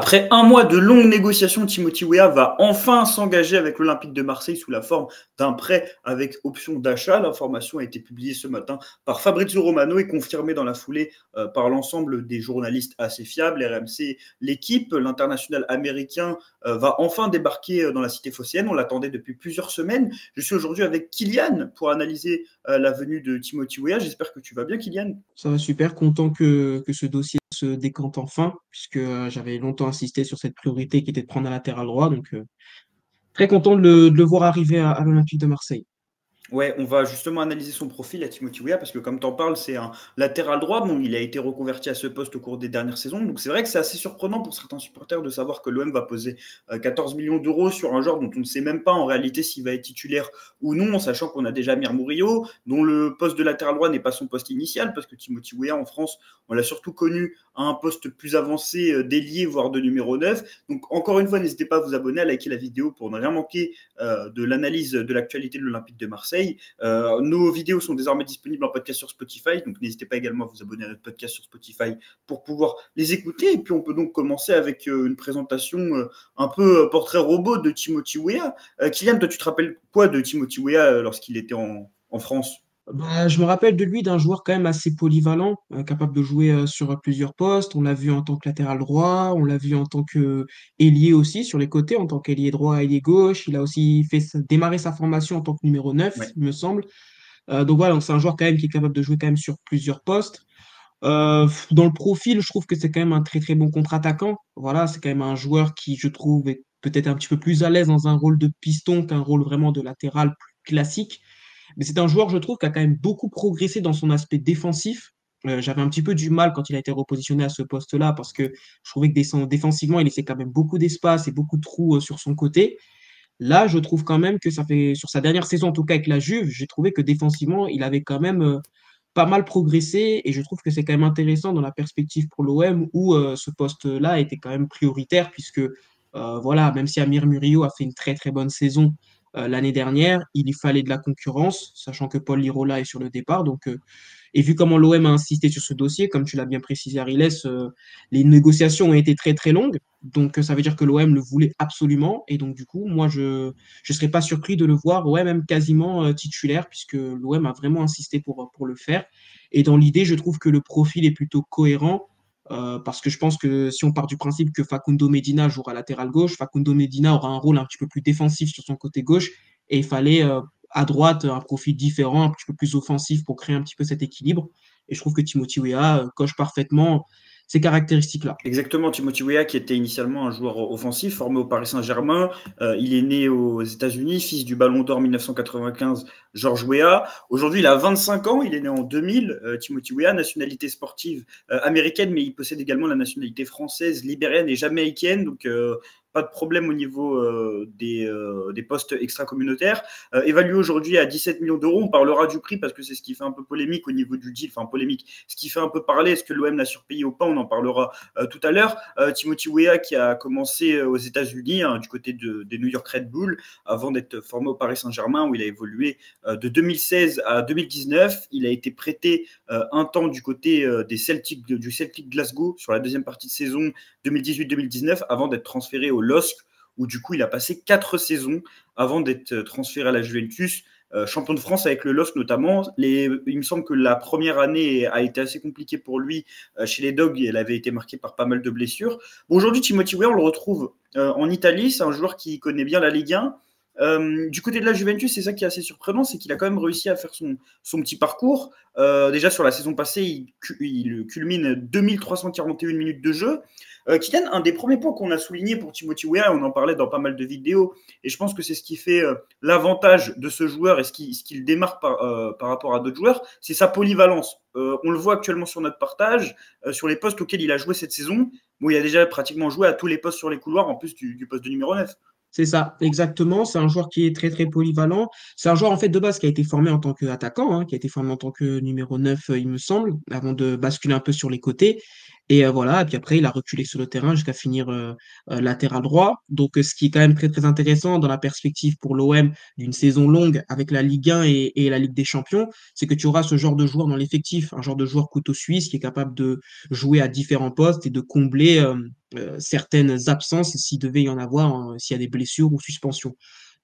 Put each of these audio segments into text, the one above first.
Après un mois de longues négociations, Timothy Weah va enfin s'engager avec l'Olympique de Marseille sous la forme d'un prêt avec option d'achat. L'information a été publiée ce matin par Fabrizio Romano et confirmée dans la foulée par l'ensemble des journalistes assez fiables. RMC, l'équipe, l'international américain va enfin débarquer dans la cité phocéenne. On l'attendait depuis plusieurs semaines. Je suis aujourd'hui avec Kylian pour analyser la venue de Timothy Weah. J'espère que tu vas bien, Kylian. Ça va super, content que ce dossier se décante enfin, puisque j'avais longtemps insisté sur cette priorité qui était de prendre un latéral droit. Donc, très content de le voir arriver à l'Olympique de Marseille. Ouais, on va justement analyser son profil à Timothy Weah parce que comme tu en parles, c'est un latéral droit. Bon, il a été reconverti à ce poste au cours des dernières saisons. Donc c'est vrai que c'est assez surprenant pour certains supporters de savoir que l'OM va poser 14 millions d'euros sur un joueur dont on ne sait même pas en réalité s'il va être titulaire ou non, en sachant qu'on a déjà Amir Murillo, dont le poste de latéral droit n'est pas son poste initial parce que Timothy Weah en France, on l'a surtout connu à un poste plus avancé d'ailier, voire de numéro 9. Donc encore une fois, n'hésitez pas à vous abonner, à liker la vidéo pour ne rien manquer de l'analyse de l'actualité de l'Olympique de Marseille. Nos vidéos sont désormais disponibles en podcast sur Spotify, donc n'hésitez pas également à vous abonner à notre podcast sur Spotify pour pouvoir les écouter. Et puis on peut donc commencer avec une présentation un peu portrait robot de Timothy Weah. Kylian, toi tu te rappelles quoi de Timothy Weah lorsqu'il était en France? Bah, je me rappelle de lui d'un joueur quand même assez polyvalent, capable de jouer sur plusieurs postes. On l'a vu en tant que latéral droit, on l'a vu en tant que ailier aussi sur les côtés, en tant qu'ailier droit, ailier gauche. Il a aussi démarrer sa formation en tant que numéro 9, Ouais. il me semble. Donc voilà, donc c'est un joueur quand même qui est capable de jouer quand même sur plusieurs postes. Dans le profil, je trouve que c'est quand même un très très bon contre-attaquant. Voilà, c'est quand même un joueur qui, je trouve, est peut-être un petit peu plus à l'aise dans un rôle de piston qu'un rôle vraiment de latéral plus classique. Mais c'est un joueur, je trouve, qui a quand même beaucoup progressé dans son aspect défensif. J'avais un petit peu du mal quand il a été repositionné à ce poste-là parce que je trouvais que défensivement, il laissait quand même beaucoup d'espace et beaucoup de trous sur son côté. Là, je trouve quand même que ça fait, sur sa dernière saison, en tout cas avec la Juve, j'ai trouvé que défensivement, il avait quand même pas mal progressé et je trouve que c'est quand même intéressant dans la perspective pour l'OM où ce poste-là était quand même prioritaire puisque voilà, même si Amir Murillo a fait une très très bonne saison l'année dernière, il y fallait de la concurrence, sachant que Paul Lirola est sur le départ. Donc, et vu comment l'OM a insisté sur ce dossier, comme tu l'as bien précisé, Ariles, les négociations ont été très très longues. Donc, ça veut dire que l'OM le voulait absolument. Et donc, du coup, moi, je ne serais pas surpris de le voir, ouais, même quasiment titulaire, puisque l'OM a vraiment insisté pour le faire. Et dans l'idée, je trouve que le profil est plutôt cohérent, parce que je pense que si on part du principe que Facundo Medina jouera latéral gauche, Facundo Medina aura un rôle un petit peu plus défensif sur son côté gauche, et il fallait à droite un profil différent, un petit peu plus offensif pour créer un petit peu cet équilibre. Et je trouve que Timothy Weah coche parfaitement ces caractéristiques-là. Exactement, Timothy Weah qui était initialement un joueur offensif formé au Paris Saint-Germain. Il est né aux États-Unis, fils du Ballon d'Or 1995, Georges Weah. Aujourd'hui, il a 25 ans, il est né en 2000. Timothy Weah, nationalité sportive américaine, mais il possède également la nationalité française, libérienne et jamaïcaine. Donc, pas de problème au niveau des postes extra-communautaires. Évalué aujourd'hui à 17 millions d'euros, on parlera du prix parce que c'est ce qui fait un peu polémique au niveau du deal, enfin polémique, ce qui fait un peu parler, est-ce que l'OM l'a surpayé ou pas, on en parlera tout à l'heure. Timothy Weah qui a commencé aux États-Unis, du côté des New York Red Bull, avant d'être formé au Paris Saint-Germain, où il a évolué de 2016 à 2019. Il a été prêté un temps du côté du Celtic Glasgow sur la deuxième partie de saison 2018-2019, avant d'être transféré au LOSC, où du coup il a passé 4 saisons avant d'être transféré à la Juventus. Champion de France avec le LOSC notamment. Il me semble que la première année a été assez compliquée pour lui chez les Dogs, et elle avait été marquée par pas mal de blessures. Bon, aujourd'hui, Timothy Weah, on le retrouve en Italie. C'est un joueur qui connaît bien la Ligue 1. Du côté de la Juventus, c'est ça qui est assez surprenant, c'est qu'il a quand même réussi à faire son petit parcours. Déjà sur la saison passée, il culmine 2341 minutes de jeu. Kylian, un des premiers points qu'on a souligné pour Timothy Weah, on en parlait dans pas mal de vidéos, et je pense que c'est ce qui fait l'avantage de ce joueur et ce qui le démarque par rapport à d'autres joueurs, c'est sa polyvalence. On le voit actuellement sur notre partage, sur les postes auxquels il a joué cette saison. Bon, il a déjà pratiquement joué à tous les postes sur les couloirs, en plus du poste de numéro 9. C'est ça, exactement. C'est un joueur qui est très, très polyvalent. C'est un joueur, en fait, de base qui a été formé en tant qu'attaquant, hein, qui a été formé en tant que numéro 9, il me semble, avant de basculer un peu sur les côtés. Et voilà, et puis après, il a reculé sur le terrain jusqu'à finir latéral droit. Donc, ce qui est quand même très, très intéressant dans la perspective pour l'OM d'une saison longue avec la Ligue 1 et la Ligue des Champions, c'est que tu auras ce genre de joueur dans l'effectif, un genre de joueur couteau suisse qui est capable de jouer à différents postes et de combler certaines absences s'il devait y en avoir, hein, s'il y a des blessures ou suspensions.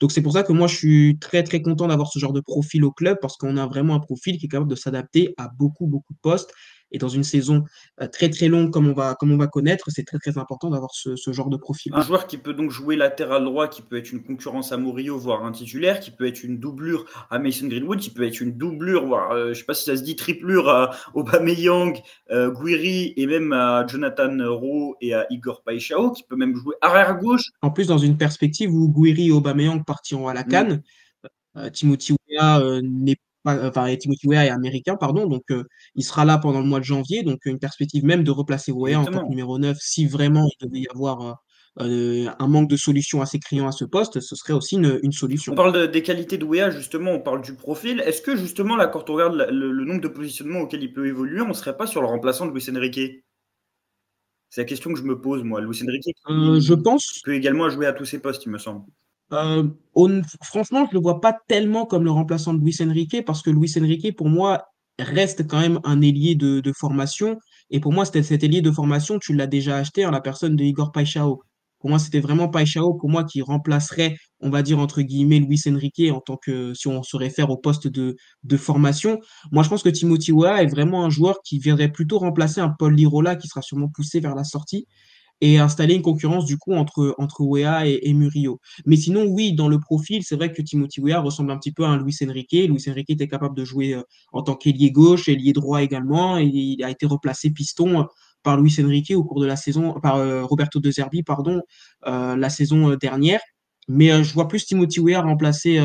Donc, c'est pour ça que moi, je suis très, très content d'avoir ce genre de profil au club parce qu'on a vraiment un profil qui est capable de s'adapter à beaucoup, beaucoup de postes. Et dans une saison très très longue comme on va connaître, c'est très très important d'avoir ce genre de profil. Un joueur qui peut donc jouer latéral droit, qui peut être une concurrence à Murillo, voire un titulaire, qui peut être une doublure à Mason Greenwood, qui peut être une doublure, voire je ne sais pas si ça se dit triplure à Aubameyang, Guiri et même à Jonathan Rowe et à Igor Paixão, qui peut même jouer arrière gauche. En plus, dans une perspective où Guiri et Aubameyang partiront à la Mm. CAN, Timothy Weah n'est pas, enfin, Timothy Weah est américain, pardon, donc il sera là pendant le mois de janvier, donc une perspective même de replacer Weah en tant que Exactement. numéro 9 si vraiment il devait y avoir un manque de solution assez criant à ce poste, ce serait aussi une On solution. parle des qualités de Weah, justement, on parle du profil. Est-ce que justement, là, quand on regarde le nombre de positionnements auxquels il peut évoluer, on ne serait pas sur le remplaçant de Luis Enrique? C'est la question que je me pose, moi. Luis Enrique Je qui pense peut également jouer à tous ses postes, il me semble. Franchement, je ne le vois pas tellement comme le remplaçant de Luis Enrique parce que Luis Enrique, pour moi, reste quand même un ailier de formation. Et pour moi, cet ailier de formation, tu l'as déjà acheté en la personne de Igor Paixão. Pour moi, c'était vraiment Paixão, pour moi, qui remplacerait, on va dire, entre guillemets, Luis Enrique en tant que, si on se réfère au poste de formation. Moi, je pense que Timothy Weah est vraiment un joueur qui viendrait plutôt remplacer un Paul Lirola qui sera sûrement poussé vers la sortie et installer une concurrence du coup entre Weah et Murillo. Mais sinon, oui, dans le profil, c'est vrai que Timothy Weah ressemble un petit peu à un Luis Enrique. Luis Enrique était capable de jouer en tant qu'ailier gauche, ailier droit également, et il a été replacé piston par Luis Enrique au cours de la saison, par Roberto De Zerbi, pardon, la saison dernière. Mais je vois plus Timothy Weah remplacer,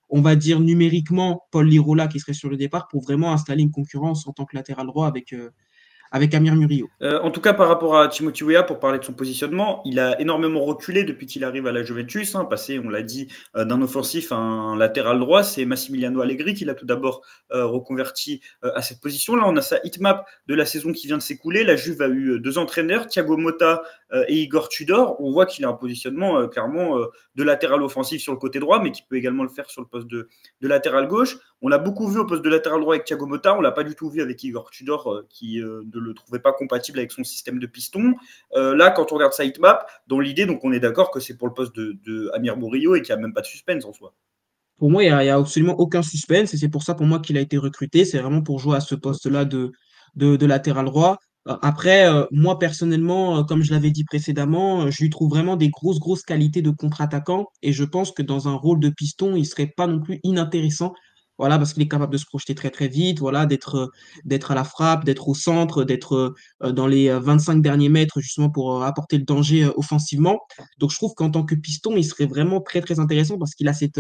on va dire numériquement, Paul Lirola qui serait sur le départ pour vraiment installer une concurrence en tant que latéral droit avec Amir Murillo. En tout cas, par rapport à Timothy Weah, pour parler de son positionnement, il a énormément reculé depuis qu'il arrive à la Juventus, hein, passé, on l'a dit, d'un offensif à un latéral droit. C'est Massimiliano Allegri qui l'a tout d'abord reconverti à cette position. Là, on a sa hitmap de la saison qui vient de s'écouler. La Juve a eu deux entraîneurs, Thiago Motta et Igor Tudor. On voit qu'il a un positionnement clairement de latéral offensif sur le côté droit, mais qui peut également le faire sur le poste de latéral gauche. On l'a beaucoup vu au poste de latéral droit avec Thiago Motta, on l'a pas du tout vu avec Igor Tudor qui ne le trouvait pas compatible avec son système de piston. Là, quand on regarde sa hitmap, dans l'idée, donc on est d'accord que c'est pour le poste de Amir Murillo et qu'il n'y a même pas de suspense en soi. Pour moi, il y a absolument aucun suspense et c'est pour ça pour moi qu'il a été recruté. C'est vraiment pour jouer à ce poste-là de latéral droit. Après, moi personnellement, comme je l'avais dit précédemment, je lui trouve vraiment des grosses, grosses qualités de contre-attaquant et je pense que dans un rôle de piston, il serait pas non plus inintéressant. Voilà, parce qu'il est capable de se projeter très, très vite, voilà, d'être à la frappe, d'être au centre, d'être dans les 25 derniers mètres justement pour apporter le danger offensivement. Donc, je trouve qu'en tant que piston, il serait vraiment très, très intéressant parce qu'il a ces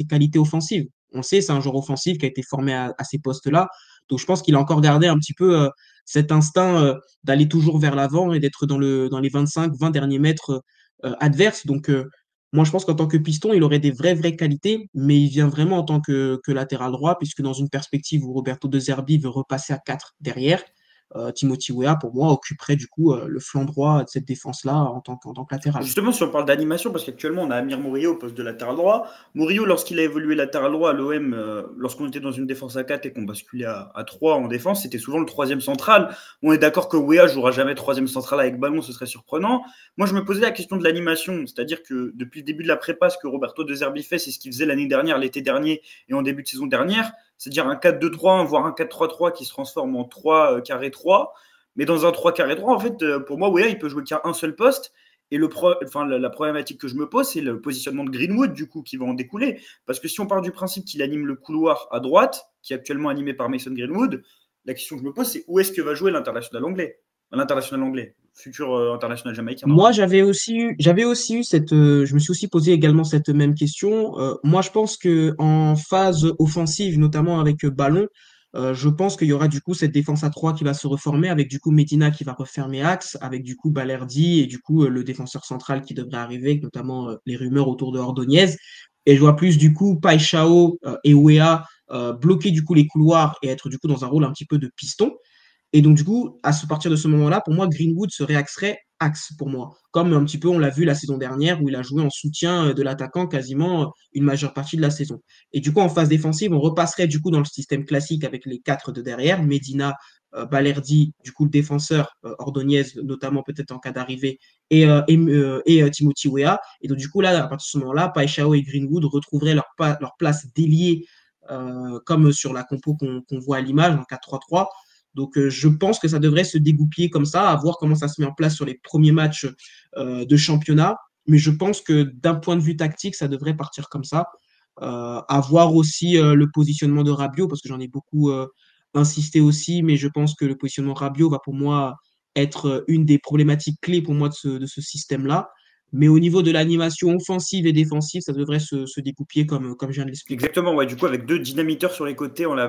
qualités offensives. On le sait, c'est un joueur offensif qui a été formé à ces postes-là. Donc, je pense qu'il a encore gardé un petit peu cet instinct d'aller toujours vers l'avant et d'être dans les 25-20 derniers mètres adverses. Donc, moi, je pense qu'en tant que piston, il aurait des vraies, vraies qualités, mais il vient vraiment en tant que latéral droit, puisque dans une perspective où Roberto De Zerbi veut repasser à 4 derrière, Timothy Weah, pour moi, occuperait du coup le flanc droit de cette défense-là en tant que latéral. Justement, si on parle d'animation, parce qu'actuellement on a Amir Murillo au poste de latéral droit. Murillo, lorsqu'il a évolué latéral droit à l'OM, lorsqu'on était dans une défense à 4 et qu'on basculait à 3 en défense, c'était souvent le troisième central. On est d'accord que Weah jouera jamais troisième central avec ballon, ce serait surprenant. Moi, je me posais la question de l'animation, c'est-à-dire que depuis le début de la prépa, ce que Roberto De Zerbi fait, c'est ce qu'il faisait l'année dernière, l'été dernier et en début de saison dernière, c'est-à-dire un 4-2-3-1, voire un 4-3-3 qui se transforme en 3 carré 3. Mais dans un 3 carré 3, en fait, pour moi, Weah, il peut jouer qu'à un seul poste. Et la problématique que je me pose, c'est le positionnement de Greenwood, du coup, qui va en découler. Parce que si on part du principe qu'il anime le couloir à droite, qui est actuellement animé par Mason Greenwood, la question que je me pose, c'est où est-ce que va jouer l'international anglais? L'international anglais, futur international jamaïcain, Moi, normalement. j'avais aussi eu je me suis aussi posé également cette même question. Moi, je pense que en phase offensive, notamment avec ballon, je pense qu'il y aura du coup cette défense à 3 qui va se reformer avec du coup Medina qui va refermer axe, avec du coup Balerdi et du coup le défenseur central qui devrait arriver, avec notamment les rumeurs autour de Ordonez. Et je vois plus du coup Paixão et Weah bloquer du coup les couloirs et être du coup dans un rôle un petit peu de piston. Et donc, du coup, partir de ce moment-là, pour moi, Greenwood se réaxerait axe pour moi. Comme un petit peu, on l'a vu la saison dernière où il a joué en soutien de l'attaquant quasiment une majeure partie de la saison. Et du coup, en phase défensive, on repasserait du coup dans le système classique avec les quatre de derrière, Medina, Balerdi, du coup le défenseur, Ordonez, notamment peut-être en cas d'arrivée, et Timothy Weah. Et donc, du coup, là, à partir de ce moment-là, Paixão et Greenwood retrouveraient leur place d'ailier, comme sur la compo qu'on voit à l'image, en 4-3-3. Donc, je pense que ça devrait se dégoupiller comme ça, à voir comment ça se met en place sur les premiers matchs de championnat. Mais je pense que d'un point de vue tactique, ça devrait partir comme ça. À voir aussi le positionnement de Rabiot, parce que j'en ai beaucoup insisté aussi, mais je pense que le positionnement Rabiot va pour moi être une des problématiques clés pour moi de ce système-là. Mais au niveau de l'animation offensive et défensive, ça devrait se dégoupiller comme je viens de l'expliquer. Exactement, ouais, du coup, avec deux dynamiteurs sur les côtés, en la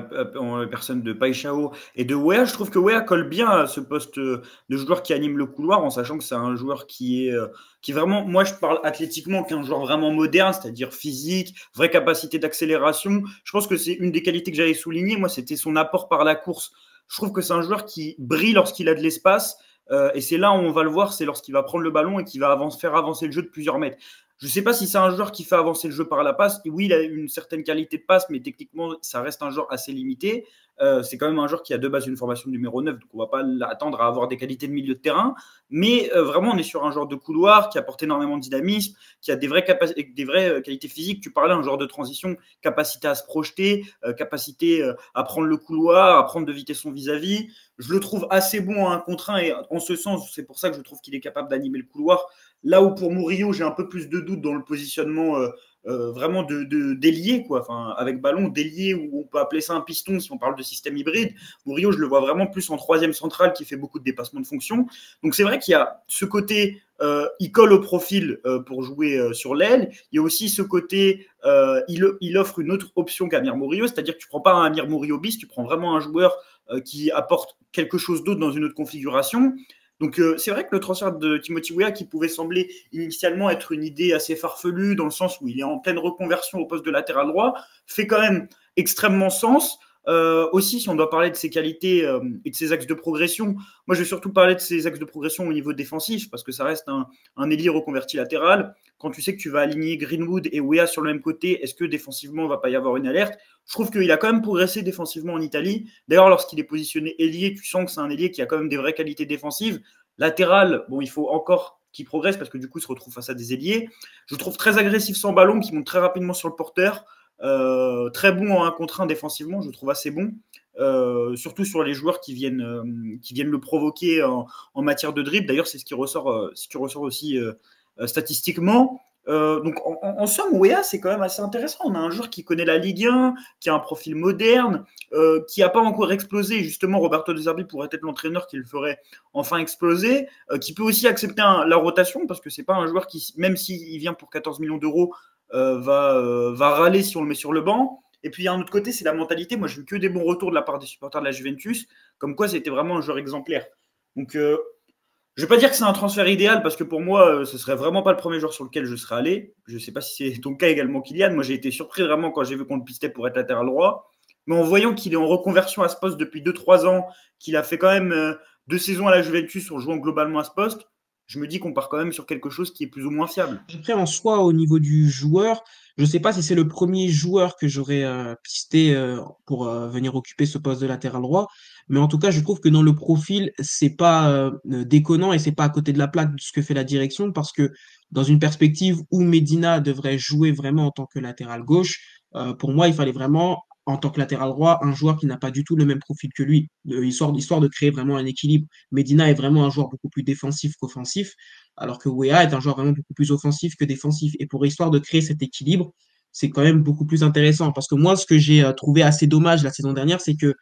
personne de Paixão et de Weah, je trouve que Weah colle bien à ce poste de joueur qui anime le couloir, en sachant que c'est un joueur qui est vraiment, moi je parle athlétiquement, qu'un joueur vraiment moderne, c'est-à-dire physique, vraie capacité d'accélération. Je pense que c'est une des qualités que j'avais soulignées, moi, c'était son apport par la course. Je trouve que c'est un joueur qui brille lorsqu'il a de l'espace, et c'est là où on va le voir, c'est lorsqu'il va prendre le ballon et qu'il va faire avancer le jeu de plusieurs mètres. Je ne sais pas si c'est un joueur qui fait avancer le jeu par la passe. Oui, il a une certaine qualité de passe, mais techniquement, ça reste un joueur assez limité. C'est quand même un joueur qui a de base une formation de numéro 9, donc on ne va pas l'attendre à avoir des qualités de milieu de terrain. Mais vraiment, on est sur un joueur de couloir qui apporte énormément de dynamisme, qui a des vraies qualités physiques. Tu parlais, un joueur de transition, capacité à se projeter, capacité à prendre le couloir, à prendre de vitesse son vis-à-vis. Je le trouve assez bon à un contre un, et en ce sens, c'est pour ça que je trouve qu'il est capable d'animer le couloir. Là où pour Murillo, j'ai un peu plus de doutes dans le positionnement vraiment d'ailier, quoi. Enfin, avec ballon, d'ailier, où on peut appeler ça un piston si on parle de système hybride. Murillo, je le vois vraiment plus en troisième centrale qui fait beaucoup de dépassements de fonction. Donc c'est vrai qu'il y a ce côté, il colle au profil pour jouer sur l'aile. Il y a aussi ce côté, il offre une autre option qu'Amir Murillo, c'est-à-dire que tu ne prends pas un Amir Murillo bis, tu prends vraiment un joueur qui apporte quelque chose d'autre dans une autre configuration. Donc c'est vrai que le transfert de Timothy Weah, qui pouvait sembler initialement être une idée assez farfelue, dans le sens où il est en pleine reconversion au poste de latéral droit, fait quand même extrêmement sens. Aussi, si on doit parler de ses qualités et de ses axes de progression, moi je vais surtout parler de ses axes de progression au niveau défensif, parce que ça reste un ailier reconverti latéral. Quand tu sais que tu vas aligner Greenwood et Weah sur le même côté, est-ce que défensivement il ne va pas y avoir une alerte? Je trouve qu'il a quand même progressé défensivement en Italie. D'ailleurs, lorsqu'il est positionné ailier, tu sens que c'est un ailier qui a quand même des vraies qualités défensives. Latéral, bon, il faut encore qu'il progresse, parce que du coup, il se retrouve face à des ailiers. Je le trouve très agressif sans ballon, qui monte très rapidement sur le porteur. Très bon en 1 contre 1 défensivement, je le trouve assez bon. Surtout sur les joueurs qui viennent le provoquer en matière de dribble. D'ailleurs, c'est ce qui ressort aussi statistiquement. Donc en somme, Weah, c'est quand même assez intéressant. On a un joueur qui connaît la Ligue 1, qui a un profil moderne, qui n'a pas encore explosé. Justement, Roberto De Zerbi pourrait être l'entraîneur qui le ferait enfin exploser, qui peut aussi accepter la rotation, parce que c'est pas un joueur qui, même s'il vient pour 14 millions d'euros, va râler si on le met sur le banc. Et puis, il y a un autre côté, c'est la mentalité. Moi, j'ai eu que des bons retours de la part des supporters de la Juventus, comme quoi c'était vraiment un joueur exemplaire. Donc, je ne vais pas dire que c'est un transfert idéal, parce que pour moi, ce serait vraiment pas le premier joueur sur lequel je serais allé. Je ne sais pas si c'est ton cas également, Kylian. Moi, j'ai été surpris vraiment quand j'ai vu qu'on le pistait pour être latéral droit. Mais en voyant qu'il est en reconversion à ce poste depuis 2-3 ans, qu'il a fait quand même 2 saisons à la Juventus en jouant globalement à ce poste, je me dis qu'on part quand même sur quelque chose qui est plus ou moins fiable. Après, en soi, au niveau du joueur, je ne sais pas si c'est le premier joueur que j'aurais pisté pour venir occuper ce poste de latéral droit, mais en tout cas, je trouve que dans le profil, c'est pas déconnant et c'est pas à côté de la plaque de ce que fait la direction, parce que dans une perspective où Medina devrait jouer vraiment en tant que latéral gauche, pour moi, il fallait vraiment, en tant que latéral droit, un joueur qui n'a pas du tout le même profil que lui, histoire de créer vraiment un équilibre. Medina est vraiment un joueur beaucoup plus défensif qu'offensif, alors que Weah est un joueur vraiment beaucoup plus offensif que défensif. Et pour histoire de créer cet équilibre, c'est quand même beaucoup plus intéressant. Parce que moi, ce que j'ai trouvé assez dommage la saison dernière, c'est que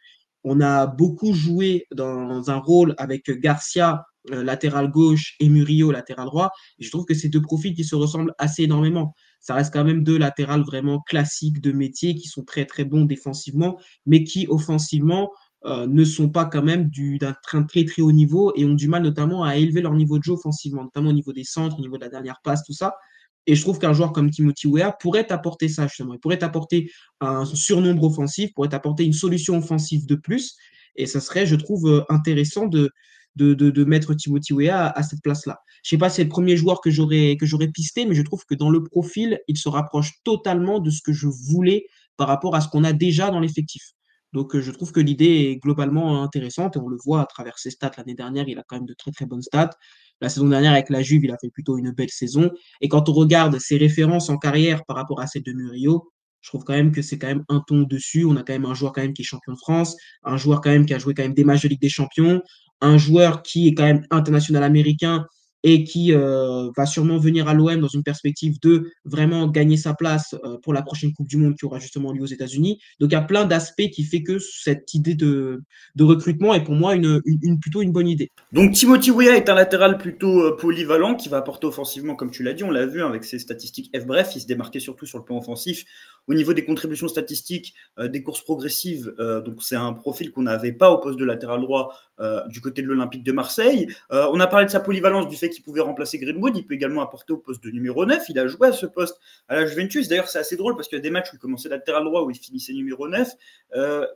on a beaucoup joué dans un rôle avec Garcia, latéral gauche, et Murillo, latéral droit. Et je trouve que c'est deux profils qui se ressemblent assez énormément. Ça reste quand même deux latérales vraiment classiques de métier qui sont très très bons défensivement, mais qui offensivement ne sont pas quand même d'un très très haut niveau et ont du mal notamment à élever leur niveau de jeu offensivement, notamment au niveau des centres, au niveau de la dernière passe, tout ça. Et je trouve qu'un joueur comme Timothy Weah pourrait t'apporter ça, justement. Il pourrait t'apporter un surnombre offensif, pourrait t'apporter une solution offensive de plus. Et ça serait, je trouve, intéressant de mettre Timothy Weah à cette place-là. Je sais pas si c'est le premier joueur que j'aurais pisté, mais je trouve que dans le profil, il se rapproche totalement de ce que je voulais par rapport à ce qu'on a déjà dans l'effectif. Donc, je trouve que l'idée est globalement intéressante et on le voit à travers ses stats l'année dernière. Il a quand même de très très bonnes stats. La saison dernière avec la Juve, il a fait plutôt une belle saison. Et quand on regarde ses références en carrière par rapport à celle de Murillo, je trouve quand même que c'est quand même un ton dessus. On a quand même un joueur quand même qui est champion de France, un joueur quand même qui a joué quand même des matchs de Ligue des Champions, un joueur qui est quand même international américain et qui va sûrement venir à l'OM dans une perspective de vraiment gagner sa place pour la prochaine Coupe du Monde qui aura justement lieu aux États-Unis. Donc il y a plein d'aspects qui fait que cette idée de recrutement est pour moi plutôt une bonne idée. Donc Timothy Weah est un latéral plutôt polyvalent qui va apporter offensivement, comme tu l'as dit, on l'a vu avec ses statistiques F-bref, il se démarquait surtout sur le plan offensif. Au niveau des contributions statistiques, des courses progressives, donc c'est un profil qu'on n'avait pas au poste de latéral droit du côté de l'Olympique de Marseille. On a parlé de sa polyvalence, du fait qu'il pouvait remplacer Greenwood, il peut également apporter au poste de numéro 9, il a joué à ce poste à la Juventus. D'ailleurs, c'est assez drôle parce qu'il y a des matchs où il commençait latéral droit, où il finissait numéro 9.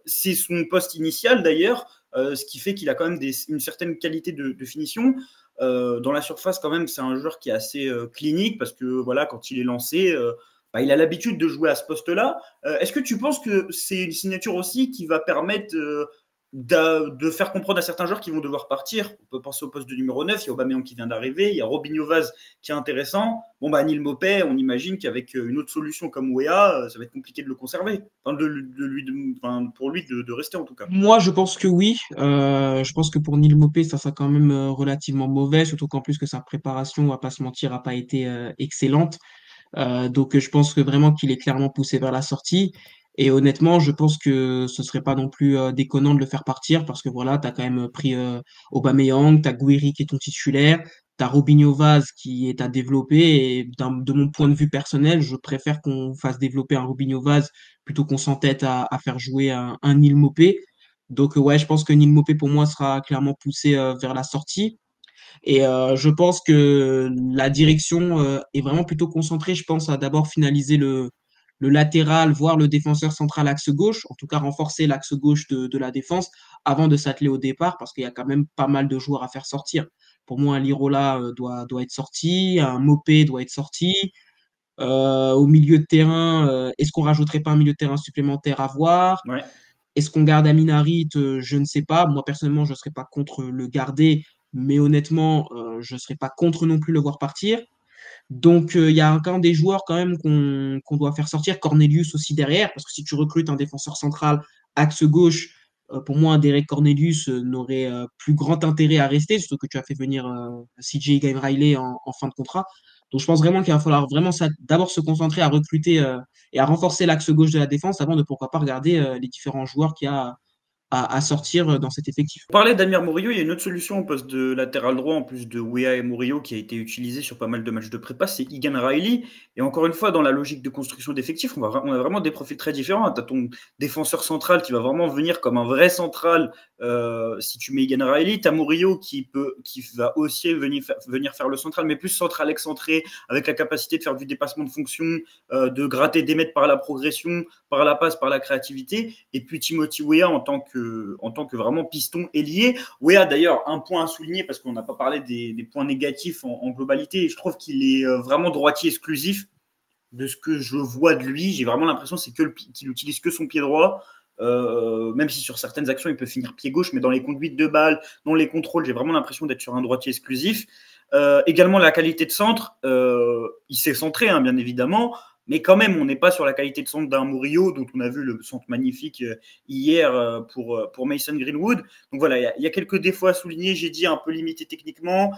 C'est son poste initial d'ailleurs, ce qui fait qu'il a quand même une certaine qualité de finition. Dans la surface, quand même, c'est un joueur qui est assez clinique parce que voilà, quand il est lancé, il a l'habitude de jouer à ce poste-là. Est-ce que tu penses que c'est une signature aussi qui va permettre de faire comprendre à certains joueurs qui vont devoir partir? On peut penser au poste de numéro 9, il y a Aubameyang qui vient d'arriver, il y a Robinho Vaz qui est intéressant. Bon, Neil Maupay, on imagine qu'avec une autre solution comme Weah, ça va être compliqué de le conserver. Enfin, pour lui de rester en tout cas. Moi, je pense que oui. Je pense que pour Neil Maupay, ça sera quand même relativement mauvais, surtout qu'en plus que sa préparation, on va pas se mentir, a pas été excellente. Donc, je pense que vraiment qu'il est clairement poussé vers la sortie. Et honnêtement, je pense que ce serait pas non plus déconnant de le faire partir parce que voilà, tu as quand même pris Aubameyang, tu as Guiri qui est ton titulaire, tu as Robinho Vaz qui est à développer. Et de mon point de vue personnel, je préfère qu'on fasse développer un Robinho Vaz plutôt qu'on s'entête à faire jouer un Neil Maupay. Donc, ouais, je pense que Neil Maupay pour moi sera clairement poussé vers la sortie. Et je pense que la direction est vraiment plutôt concentrée, je pense, à d'abord finaliser le latéral, voire le défenseur central axe gauche, en tout cas renforcer l'axe gauche de la défense avant de s'atteler au départ, parce qu'il y a quand même pas mal de joueurs à faire sortir. Pour moi, un Lirola doit être sorti, un Mopé doit être sorti. Au milieu de terrain, est-ce qu'on rajouterait pas un milieu de terrain supplémentaire à voir? Ouais. Est-ce qu'on garde Amin Harit? Je ne sais pas. Moi, personnellement, je ne serais pas contre le garder, mais honnêtement, je ne serais pas contre non plus le voir partir. Donc, il y a quand même des joueurs quand même qu'on doit faire sortir. Cornelius aussi derrière, parce que si tu recrutes un défenseur central axe gauche, pour moi, un Derek Cornelius n'aurait plus grand intérêt à rester, surtout que tu as fait venir CJ Game Riley en fin de contrat. Donc, je pense vraiment qu'il va falloir vraiment d'abord se concentrer à recruter et à renforcer l'axe gauche de la défense avant de pourquoi pas regarder les différents joueurs qu'il y a à sortir dans cet effectif. On parlait d'Amir Murillo, il y a une autre solution au poste de latéral droit en plus de Weah et Murillo qui a été utilisée sur pas mal de matchs de prépa, c'est Egan Riley. Et encore une fois, dans la logique de construction d'effectifs, on a vraiment des profils très différents. Tu as ton défenseur central qui va vraiment venir comme un vrai central si tu mets Egan Riley. Tu as Murillo qui va aussi venir faire le central, mais plus central excentré, avec la capacité de faire du dépassement de fonction, de gratter des mètres par la progression, par la passe, par la créativité. Et puis Timothy Weah en tant que vraiment piston ailier. Weah, d'ailleurs, un point à souligner, parce qu'on n'a pas parlé des points négatifs en globalité, et je trouve qu'il est vraiment droitier exclusif de ce que je vois de lui. J'ai vraiment l'impression qu'il utilise que son pied droit, même si sur certaines actions, il peut finir pied gauche, mais dans les conduites de balles, dans les contrôles, j'ai vraiment l'impression d'être sur un droitier exclusif. Également, la qualité de centre, il s'est centré, hein, bien évidemment, mais quand même, on n'est pas sur la qualité de centre d'un Murillo, dont on a vu le centre magnifique hier pour Mason Greenwood. Donc voilà, il y a quelques défauts à souligner. J'ai dit un peu limité techniquement.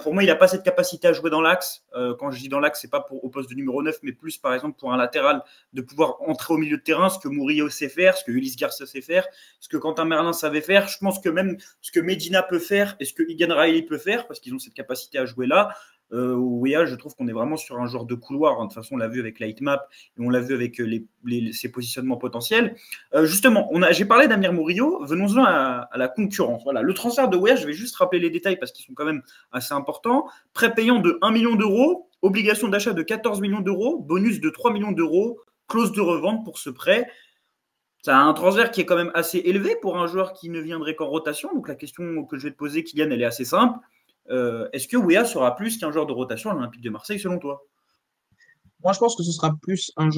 Pour moi, il n'a pas cette capacité à jouer dans l'axe. Quand je dis dans l'axe, c'est pas au poste de numéro 9, mais plus, par exemple, pour un latéral, de pouvoir entrer au milieu de terrain, ce que Murillo sait faire, ce que Ulysse Garcia sait faire, ce que Quentin Merlin savait faire. Je pense que même ce que Medina peut faire et ce que Egan Riley peut faire, parce qu'ils ont cette capacité à jouer là, Weah, je trouve qu'on est vraiment sur un genre de couloir. De toute façon, on l'a vu avec Lightmap et on l'a vu avec ses positionnements potentiels. Justement, j'ai parlé d'Amir Murillo. Venons-en à la concurrence. Voilà, le transfert de Weah, je vais juste rappeler les détails parce qu'ils sont quand même assez importants. Prêt payant de 1 million d'euros, obligation d'achat de 14 millions d'euros, bonus de 3 millions d'euros, clause de revente pour ce prêt. Ça a un transfert qui est quand même assez élevé pour un joueur qui ne viendrait qu'en rotation. Donc la question que je vais te poser, Kylian, elle est assez simple. Est-ce que Weah sera plus qu'un joueur de rotation à l'Olympique de Marseille, selon toi? Moi, je pense que ce sera plus qu'un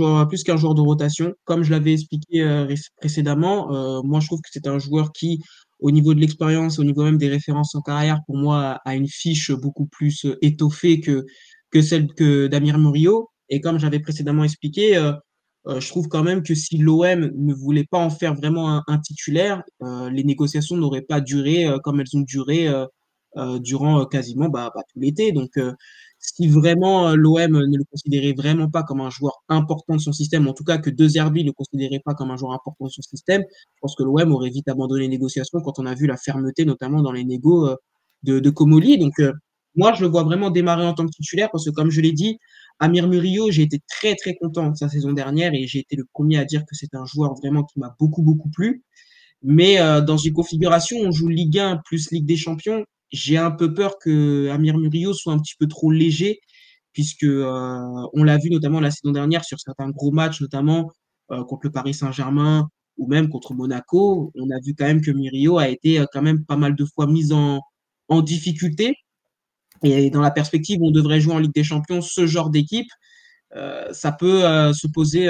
joueur de rotation. Comme je l'avais expliqué précédemment, moi, je trouve que c'est un joueur qui, au niveau de l'expérience, au niveau même des références en carrière, pour moi, a une fiche beaucoup plus étoffée que celle que d'Amir Murillo. Et comme j'avais précédemment expliqué, je trouve quand même que si l'OM ne voulait pas en faire vraiment un titulaire, les négociations n'auraient pas duré comme elles ont duré durant quasiment tout l'été. Donc, si vraiment l'OM ne le considérait vraiment pas comme un joueur important de son système, en tout cas que De Zerbi ne le considérait pas comme un joueur important de son système, je pense que l'OM aurait vite abandonné les négociations quand on a vu la fermeté, notamment dans les négos de Comoli. Donc, moi, je le vois vraiment démarrer en tant que titulaire parce que, comme je l'ai dit, Amir Murillo, j'ai été très, très content de sa saison dernière et j'ai été le premier à dire que c'est un joueur vraiment qui m'a beaucoup, beaucoup plu. Mais dans une configuration, on joue Ligue 1 plus Ligue des Champions. J'ai un peu peur que Amir Murillo soit un petit peu trop léger, puisque on l'a vu notamment la saison dernière sur certains gros matchs, notamment contre le Paris Saint-Germain ou même contre Monaco. On a vu quand même que Murillo a été quand même pas mal de fois mis en difficulté. Et dans la perspective où on devrait jouer en Ligue des Champions, ce genre d'équipe, ça peut se poser,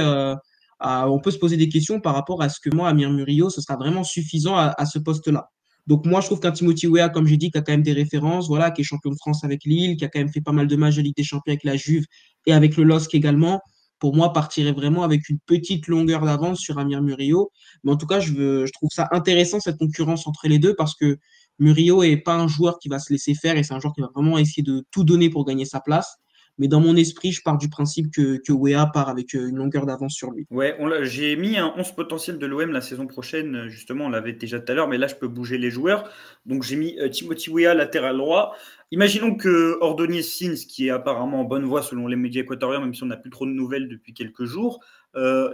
on peut se poser des questions par rapport à ce que moi, Amir Murillo, ce sera vraiment suffisant à ce poste-là. Donc moi, je trouve qu'un Timothy Weah, comme j'ai dit, qui a quand même des références, voilà, qui est champion de France avec Lille, qui a quand même fait pas mal de matchs de Ligue des Champions avec la Juve et avec le LOSC également, pour moi, partirait vraiment avec une petite longueur d'avance sur Amir Murillo. Mais en tout cas, je trouve ça intéressant, cette concurrence entre les deux, parce que Murillo est pas un joueur qui va se laisser faire et c'est un joueur qui va vraiment essayer de tout donner pour gagner sa place. Mais dans mon esprit, je pars du principe que Weah part avec une longueur d'avance sur lui. Ouais, j'ai mis un 11 potentiel de l'OM la saison prochaine, justement, on l'avait déjà tout à l'heure, mais là je peux bouger les joueurs. Donc j'ai mis Timothy Weah latéral droit. Imaginons que Ordonez Sins, qui est apparemment en bonne voie selon les médias équatoriens, même si on n'a plus trop de nouvelles depuis quelques jours,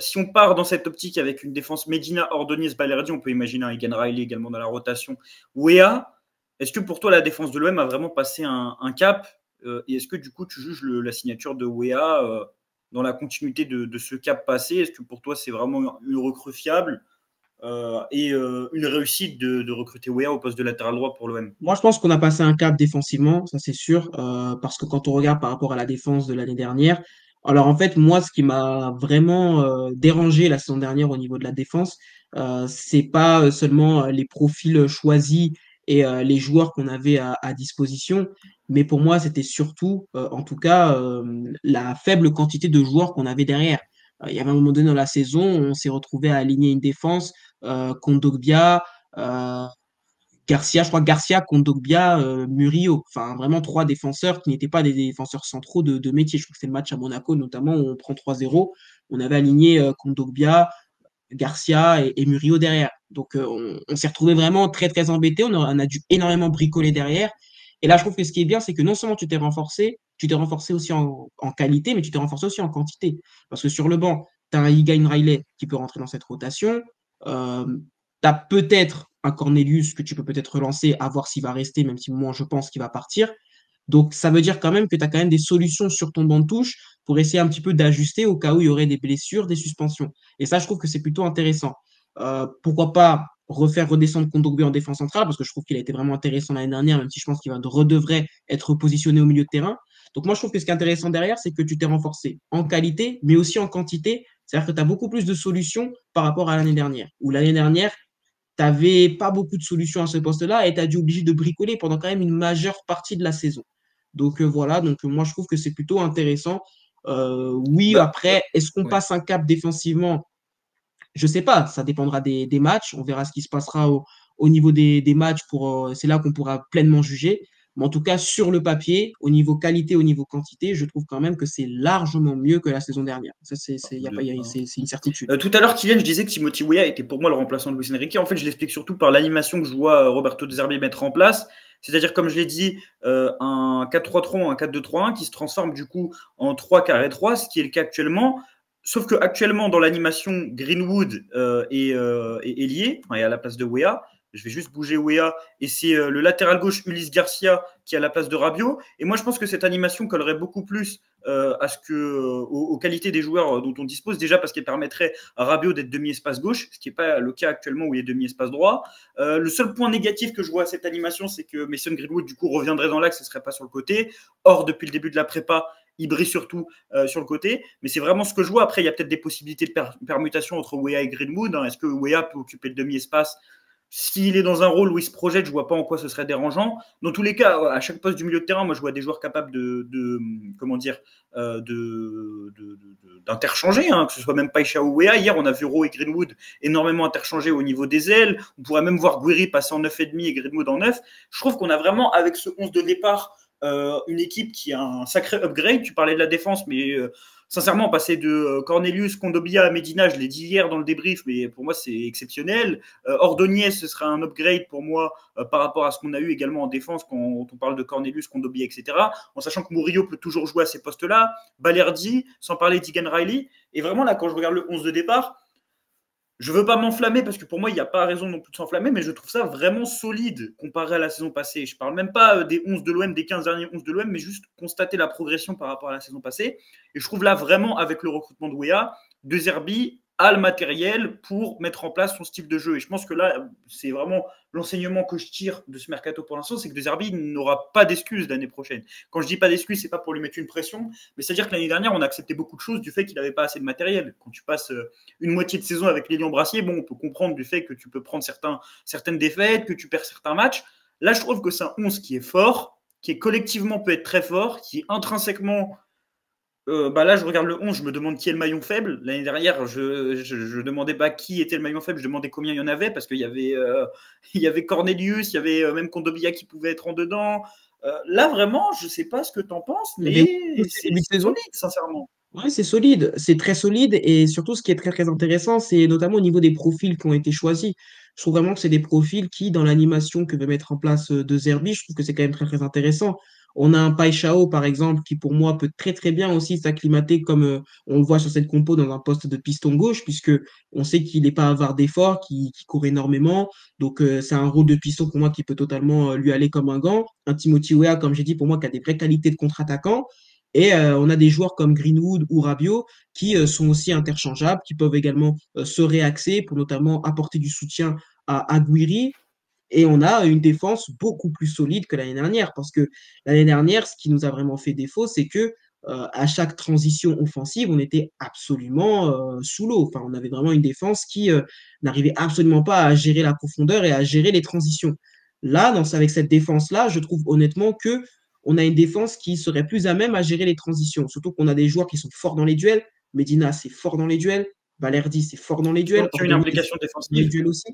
si on part dans cette optique avec une défense Medina, Ordonez, Balerdi, on peut imaginer un Egan Riley également dans la rotation. Weah, est-ce que pour toi la défense de l'OM a vraiment passé un cap et est-ce que du coup tu juges la signature de Weah dans la continuité de ce cap passé? Est-ce que pour toi, c'est vraiment une recrue fiable et une réussite de recruter Weah au poste de latéral droit pour l'OM? Moi, je pense qu'on a passé un cap défensivement, ça c'est sûr, parce que quand on regarde par rapport à la défense de l'année dernière, alors en fait, moi, ce qui m'a vraiment dérangé la saison dernière au niveau de la défense, c'est pas seulement les profils choisis et les joueurs qu'on avait à disposition, mais pour moi, c'était surtout, en tout cas, la faible quantité de joueurs qu'on avait derrière. Il y avait un moment donné dans la saison, on s'est retrouvé à aligner une défense, Kondogbia, Garcia, je crois Garcia, Kondogbia, Murillo. Enfin, vraiment trois défenseurs qui n'étaient pas des défenseurs centraux de métier. Je crois que c'est le match à Monaco, notamment, où on prend 3-0. On avait aligné Kondogbia, Garcia et Murillo derrière. Donc, on s'est retrouvé vraiment très, très embêté. On a dû énormément bricoler derrière. Et là, je trouve que ce qui est bien, c'est que non seulement tu t'es renforcé aussi en qualité, mais tu t'es renforcé aussi en quantité. Parce que sur le banc, tu as un Igain Riley qui peut rentrer dans cette rotation. Euh, tu as peut-être un Cornelius que tu peux peut-être relancer, à voir s'il va rester, même si moi, je pense qu'il va partir. Donc, ça veut dire quand même que tu as quand même des solutions sur ton banc de touche pour essayer un petit peu d'ajuster au cas où il y aurait des blessures, des suspensions. Et ça, je trouve que c'est plutôt intéressant. Pourquoi pas refaire redescendre Kondogbia en défense centrale, parce que je trouve qu'il a été vraiment intéressant l'année dernière, même si je pense qu'il redevrait être positionné au milieu de terrain. Donc moi, je trouve que ce qui est intéressant derrière, c'est que tu t'es renforcé en qualité, mais aussi en quantité. C'est-à-dire que tu as beaucoup plus de solutions par rapport à l'année dernière. Où l'année dernière, tu n'avais pas beaucoup de solutions à ce poste-là et tu as dû obliger de bricoler pendant quand même une majeure partie de la saison. Donc voilà, donc moi je trouve que c'est plutôt intéressant. Oui, Bah, après, est-ce qu'on ouais. passe un cap défensivement? Je sais pas, ça dépendra des matchs. On verra ce qui se passera au niveau des matchs. C'est là qu'on pourra pleinement juger. Mais en tout cas, sur le papier, au niveau qualité, au niveau quantité, je trouve quand même que c'est largement mieux que la saison dernière. Ça, y a pas, c'est une certitude. Tout à l'heure, Kylian, je disais que Timothy Weah était pour moi le remplaçant de Luis Enrique. En fait, je l'explique surtout par l'animation que je vois Roberto De Zerbi mettre en place. C'est-à-dire, comme je l'ai dit, un 4-3-3 ou un 4-2-3-1 qui se transforme du coup en 3-3, ce qui est le cas actuellement. Sauf que actuellement, dans l'animation, Greenwood est lié, enfin, est à la place de Weah. Je vais juste bouger Weah. Et c'est le latéral gauche Ulysse Garcia qui est à la place de Rabiot. Et moi, je pense que cette animation collerait beaucoup plus aux qualités des joueurs dont on dispose, déjà parce qu'elle permettrait à Rabiot d'être demi-espace gauche, ce qui n'est pas le cas actuellement où il est demi-espace droit. Le seul point négatif que je vois à cette animation, c'est que Mason Greenwood, du coup, reviendrait dans l'axe, ce ne serait pas sur le côté. Or, depuis le début de la prépa, il brille surtout sur le côté. Mais c'est vraiment ce que je vois. Après, il y a peut-être des possibilités de permutation entre Weah et Greenwood. Est-ce que Weah peut occuper le demi-espace? S'il est dans un rôle où il se projette, je ne vois pas en quoi ce serait dérangeant. Dans tous les cas, à chaque poste du milieu de terrain, moi, je vois des joueurs capables comment dire, d'interchanger, que ce soit même Païcha ou Weah. Hier, on a vu Rowe et Greenwood énormément interchanger au niveau des ailes. On pourrait même voir Guiri passer en 9,5 et Greenwood en 9. Je trouve qu'on a vraiment, avec ce 11 de départ, une équipe qui a un sacré upgrade. Tu parlais de la défense, mais sincèrement, passer de Cornelius, Kondogbia à Medina, je l'ai dit hier dans le débrief, mais pour moi, c'est exceptionnel. Ordonez, ce sera un upgrade pour moi par rapport à ce qu'on a eu également en défense quand on parle de Cornelius, Kondogbia, etc. En sachant que Murillo peut toujours jouer à ces postes-là. Balerdi, sans parler d'Egan Riley. Et vraiment, là, quand je regarde le 11 de départ, je ne veux pas m'enflammer parce que pour moi, il n'y a pas raison non plus de s'enflammer, mais je trouve ça vraiment solide comparé à la saison passée. Je ne parle même pas des 11 de l'OM, des 15 derniers 11 de l'OM, mais juste constater la progression par rapport à la saison passée. Et je trouve là vraiment, avec le recrutement de Weah, De Zerbi a le matériel pour mettre en place son style de jeu. Et je pense que là, c'est vraiment l'enseignement que je tire de ce mercato pour l'instant, c'est que De Zerbi n'aura pas d'excuses l'année prochaine. Quand je dis pas d'excuses, c'est pas pour lui mettre une pression, mais c'est-à-dire que l'année dernière, on a accepté beaucoup de choses du fait qu'il n'avait pas assez de matériel. Quand tu passes une moitié de saison avec Lilian Brassier, bon, on peut comprendre du fait que tu peux prendre certaines défaites, que tu perds certains matchs. Là, je trouve que c'est un 11 qui est fort, qui est collectivement peut être très fort, qui est intrinsèquement là, je regarde le 11, je me demande qui est le maillon faible. L'année dernière, je demandais pas qui était le maillon faible, je demandais combien il y en avait, parce qu'il y avait, il y avait Cornelius, il y avait même Kondogbia qui pouvait être en dedans. Là, vraiment, je sais pas ce que tu en penses, mais c'est solide, sincèrement. Ouais, c'est solide, c'est très solide et surtout ce qui est très très intéressant, c'est notamment au niveau des profils qui ont été choisis. Je trouve vraiment que c'est des profils qui, dans l'animation que veut mettre en place De Zerbi, je trouve que c'est quand même très très intéressant. On a un Paixão, par exemple, qui pour moi peut très très bien aussi s'acclimater comme on le voit sur cette compo dans un poste de piston gauche, puisque on sait qu'il n'est pas avare d'efforts, qu'il court énormément. Donc c'est un rôle de piston pour moi qui peut totalement lui aller comme un gant. Un Timothy Weah, comme j'ai dit, pour moi, qui a des vraies qualités de contre-attaquant. Et on a des joueurs comme Greenwood ou Rabiot qui sont aussi interchangeables, qui peuvent également se réaxer pour notamment apporter du soutien à Guiri. Et on a une défense beaucoup plus solide que l'année dernière, parce que l'année dernière, ce qui nous a vraiment fait défaut, c'est que à chaque transition offensive, on était absolument sous l'eau. Enfin, on avait vraiment une défense qui n'arrivait absolument pas à gérer la profondeur et à gérer les transitions. Là, avec cette défense-là, je trouve honnêtement que on a une défense qui serait plus à même à gérer les transitions. Surtout qu'on a des joueurs qui sont forts dans les duels. Medina, c'est fort dans les duels. Balerdi, c'est fort dans les duels. Donc, il y a une implication défensive. Dans les duels aussi.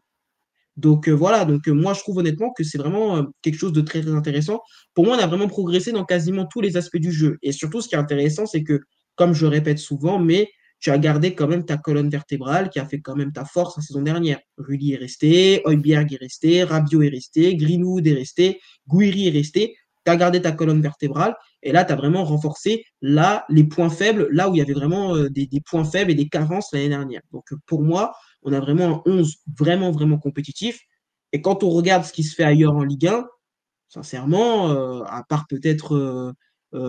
Donc voilà, donc moi je trouve honnêtement que c'est vraiment quelque chose de très, très intéressant. Pour moi, on a vraiment progressé dans quasiment tous les aspects du jeu. Et surtout, ce qui est intéressant, c'est que, comme je le répète souvent, mais tu as gardé quand même ta colonne vertébrale qui a fait quand même ta force la saison dernière. Rulli est resté, Højbjerg est resté, Rabiot est resté, Greenwood est resté, Guiri est resté. Tu as gardé ta colonne vertébrale et là, tu as vraiment renforcé là les points faibles, là où il y avait vraiment des points faibles et des carences l'année dernière. Donc pour moi, on a vraiment un 11 vraiment, vraiment compétitif. Et quand on regarde ce qui se fait ailleurs en Ligue 1, sincèrement, à part peut-être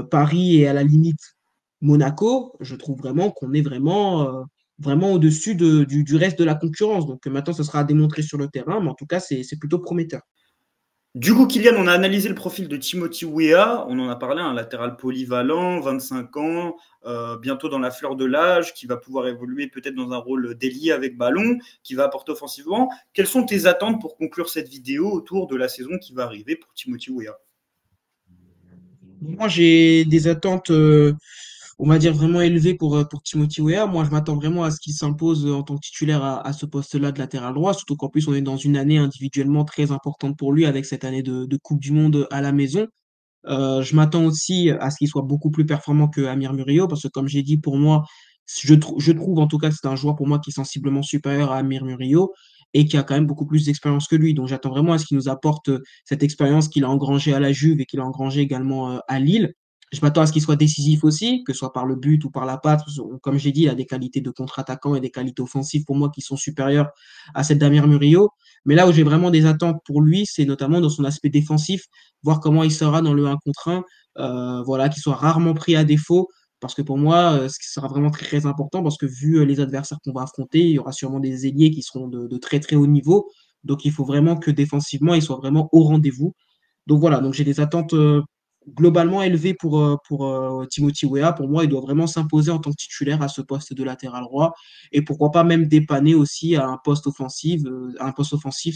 Paris et à la limite Monaco, je trouve vraiment qu'on est vraiment au-dessus du reste de la concurrence. Donc maintenant, ce sera à démontrer sur le terrain, mais en tout cas, c'est plutôt prometteur. Du coup, Kylian, on a analysé le profil de Timothy Weah. On en a parlé, un latéral polyvalent, 25 ans, bientôt dans la fleur de l'âge, qui va pouvoir évoluer peut-être dans un rôle d'ailier avec ballon, qui va apporter offensivement. Quelles sont tes attentes pour conclure cette vidéo autour de la saison qui va arriver pour Timothy Weah? Moi, j'ai des attentes, on va dire, vraiment élevées pour Timothy Weah. Moi, je m'attends vraiment à ce qu'il s'impose en tant que titulaire à ce poste-là de latéral droit, surtout qu'en plus, on est dans une année individuellement très importante pour lui avec cette année de Coupe du Monde à la maison. Je m'attends aussi à ce qu'il soit beaucoup plus performant que Amir Murillo, parce que comme j'ai dit, pour moi, je trouve en tout cas que c'est un joueur pour moi qui est sensiblement supérieur à Amir Murillo et qui a quand même beaucoup plus d'expérience que lui. Donc j'attends vraiment à ce qu'il nous apporte cette expérience qu'il a engrangée à la Juve et qu'il a engrangée également à Lille. Je m'attends à ce qu'il soit décisif aussi, que ce soit par le but ou par la passe. Comme j'ai dit, il a des qualités de contre-attaquant et des qualités offensives pour moi qui sont supérieures à celles d'Amir Murillo. Mais là où j'ai vraiment des attentes pour lui, c'est notamment dans son aspect défensif, voir comment il sera dans le 1 contre 1, voilà, qu'il soit rarement pris à défaut. Parce que pour moi, ce qui sera vraiment très, très important, parce que vu les adversaires qu'on va affronter, il y aura sûrement des ailiers qui seront de très, très haut niveau. Donc, il faut vraiment que défensivement, ils soient vraiment au rendez-vous. Donc voilà, donc j'ai des attentes globalement élevées pour Timothy Weah. Pour moi, il doit vraiment s'imposer en tant que titulaire à ce poste de latéral droit. Et pourquoi pas même dépanner aussi à un poste offensif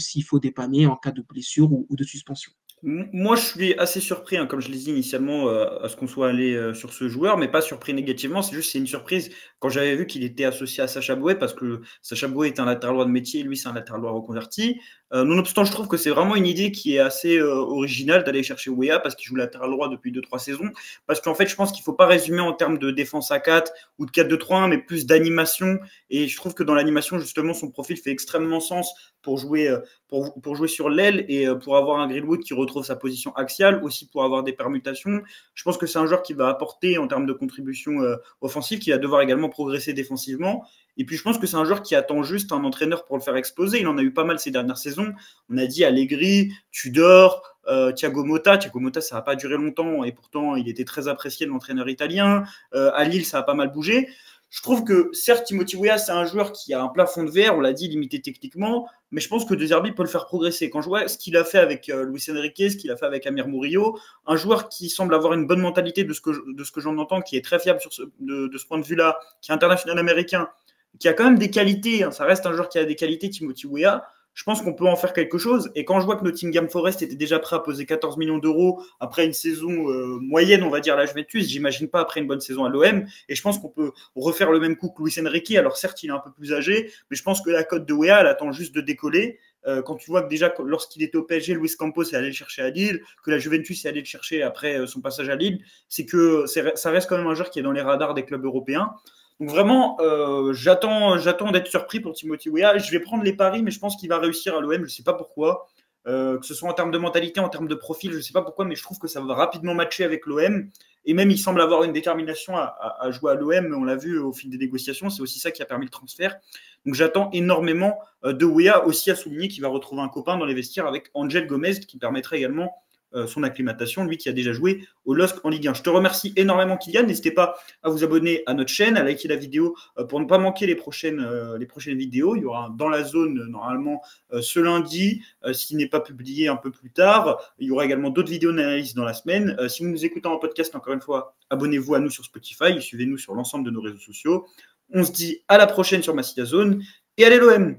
s'il faut dépanner en cas de blessure ou de suspension. Moi, je suis assez surpris, hein, comme je l'ai dit initialement, à ce qu'on soit allé sur ce joueur, mais pas surpris négativement. C'est juste c'est une surprise quand j'avais vu qu'il était associé à Sacha Boey, parce que Sacha Boey est un latéral droit de métier, lui c'est un latéral droit reconverti. Nonobstant, je trouve que c'est vraiment une idée qui est assez originale d'aller chercher Weah parce qu'il joue latéral droit depuis 2-3 saisons. Parce qu'en fait, je pense qu'il ne faut pas résumer en termes de défense à 4 ou de 4-2-3-1, mais plus d'animation. Et je trouve que dans l'animation, justement, son profil fait extrêmement sens pour jouer pour jouer sur l'aile et pour avoir un Greenwood qui retrouve sa position axiale, aussi pour avoir des permutations. Je pense que c'est un joueur qui va apporter en termes de contribution offensive, qui va devoir également progresser défensivement. Et puis je pense que c'est un joueur qui attend juste un entraîneur pour le faire exploser. Il en a eu pas mal ces dernières saisons. On a dit Allegri, Tudor, Thiago Motta. Thiago Motta, ça n'a pas duré longtemps et pourtant il était très apprécié de l'entraîneur italien. À Lille, ça a pas mal bougé. Je trouve que certes, Timothy Weah, c'est un joueur qui a un plafond de verre, on l'a dit, limité techniquement, mais je pense que De Zerbi peut le faire progresser. Quand je vois ce qu'il a fait avec Luis Enrique, ce qu'il a fait avec Amir Murillo, un joueur qui semble avoir une bonne mentalité de ce que j'en entends, qui est très fiable de ce point de vue-là, qui est international américain, qui a quand même des qualités, hein, ça reste un joueur qui a des qualités, Timothy Weah. Je pense qu'on peut en faire quelque chose. Et quand je vois que Nottingham Forest était déjà prêt à poser 14 millions d'euros après une saison moyenne, on va dire, à la Juventus, j'imagine pas après une bonne saison à l'OM. Et je pense qu'on peut refaire le même coup que Luis Enrique. Alors certes, il est un peu plus âgé, mais je pense que la cote de Weah, elle attend juste de décoller. Quand tu vois que déjà, lorsqu'il était au PSG, Luis Campos est allé le chercher à Lille, que la Juventus est allé le chercher après son passage à Lille, c'est que ça reste quand même un joueur qui est dans les radars des clubs européens. Donc vraiment, j'attends d'être surpris pour Timothy Weah. Je vais prendre les paris, mais je pense qu'il va réussir à l'OM. Je ne sais pas pourquoi. Que ce soit en termes de mentalité, en termes de profil, je ne sais pas pourquoi, mais je trouve que ça va rapidement matcher avec l'OM. Et même, il semble avoir une détermination à jouer à l'OM. On l'a vu au fil des négociations. C'est aussi ça qui a permis le transfert. Donc j'attends énormément de Weah, aussi à souligner qu'il va retrouver un copain dans les vestiaires avec Angel Gomez, qui permettrait également son acclimatation, lui qui a déjà joué au LOSC en Ligue 1. Je te remercie énormément, Kylian. N'hésitez pas à vous abonner à notre chaîne, à liker la vidéo pour ne pas manquer les prochaines vidéos. Il y aura dans la zone normalement ce lundi, s'il n'est pas publié un peu plus tard. Il y aura également d'autres vidéos d'analyse dans la semaine. Si vous nous écoutez en podcast, encore une fois, abonnez-vous à nous sur Spotify, suivez-nous sur l'ensemble de nos réseaux sociaux. On se dit à la prochaine sur Massilia Zone et allez l'OM!